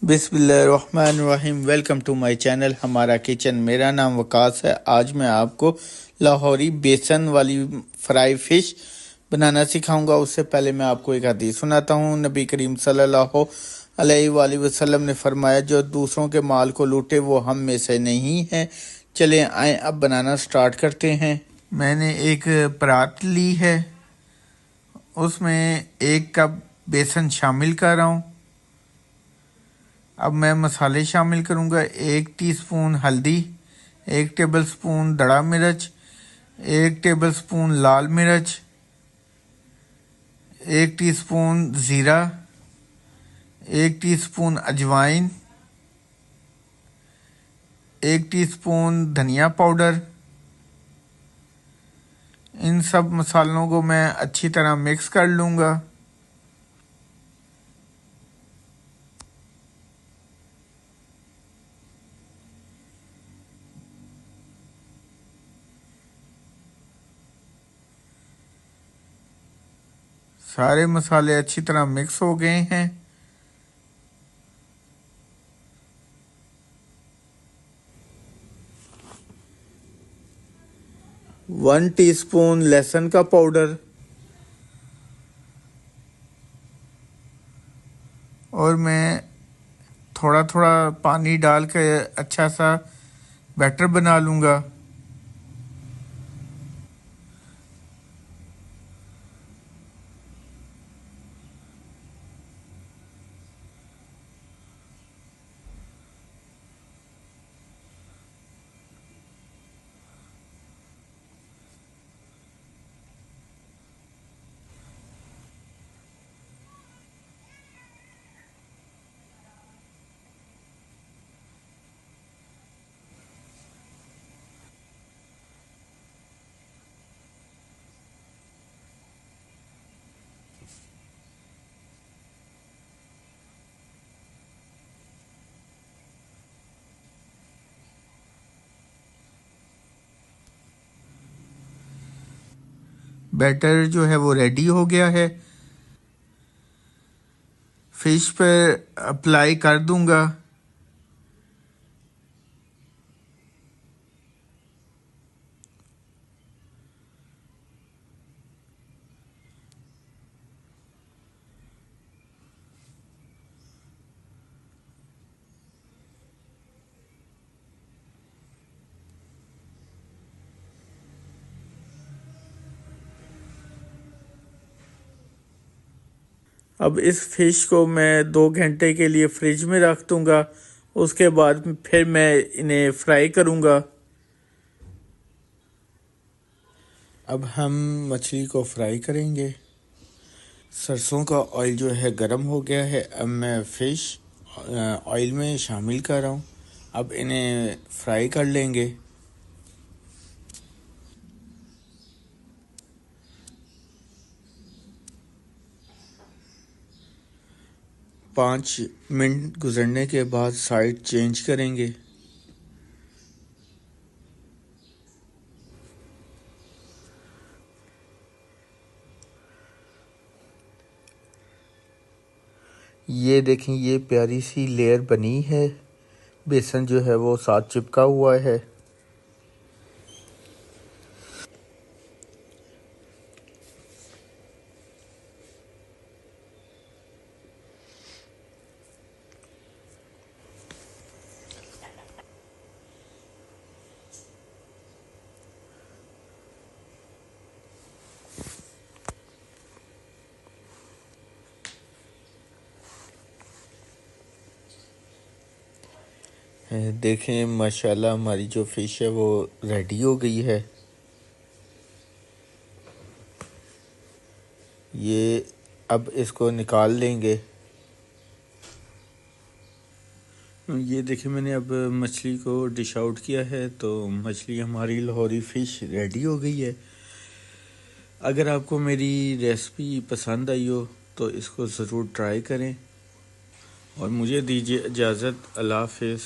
बिस्मिल्लाहिर्रहमानिर्रहीम। Welcome to my channel हमारा kitchen. मेरा नाम वकास है। आज मैं आपको लाहौरी बेसन वाली फ्राई फिश बनाना सिखाऊंगा। उससे पहले मैं आपको एक हदीस सुनाता हूँ। नबी करीम सल्लल्लाहु अलैहि वसल्लम ने फरमाया, जो दूसरों के माल को लूटे वो हम में से नहीं है। चलें आए अब बनाना स्टार्ट करते हैं। मैंने एक परात ली है, उसमें 1 कप बेसन शामिल कर रहा हूँ। अब मैं मसाले शामिल करूंगा। 1 टीस्पून हल्दी, 1 टेबलस्पून दड़ा मिर्च, 1 टेबलस्पून लाल मिर्च, 1 टीस्पून ज़ीरा, 1 टीस्पून अजवाइन, 1 टीस्पून धनिया पाउडर। इन सब मसालों को मैं अच्छी तरह मिक्स कर लूँगा। सारे मसाले अच्छी तरह मिक्स हो गए हैं। वन टीस्पून लहसुन का पाउडर और मैं थोड़ा थोड़ा पानी डाल के अच्छा सा बैटर बना लूँगा। बैटर जो है वो रेडी हो गया है। फिश पे अप्लाई कर दूंगा। अब इस फिश को मैं 2 घंटे के लिए फ्रिज में रख दूंगा। उसके बाद फिर मैं इन्हें फ्राई करूंगा। अब हम मछली को फ्राई करेंगे। सरसों का ऑयल जो है गरम हो गया है। अब मैं फिश ऑयल में शामिल कर रहा हूँ। अब इन्हें फ्राई कर लेंगे। 5 मिनट गुजरने के बाद साइड चेंज करेंगे। ये देखें, ये प्यारी सी लेयर बनी है। बेसन जो है वो साथ चिपका हुआ है। देखें माशाल्लाह हमारी जो फिश है वो रेडी हो गई है। ये अब इसको निकाल लेंगे। ये देखिए, मैंने अब मछली को डिश आउट किया है तो मछली हमारी लाहौरी फ़िश रेडी हो गई है। अगर आपको मेरी रेसिपी पसंद आई हो तो इसको ज़रूर ट्राई करें और मुझे दीजिए इजाज़त। अल्लाह हाफ़िज़।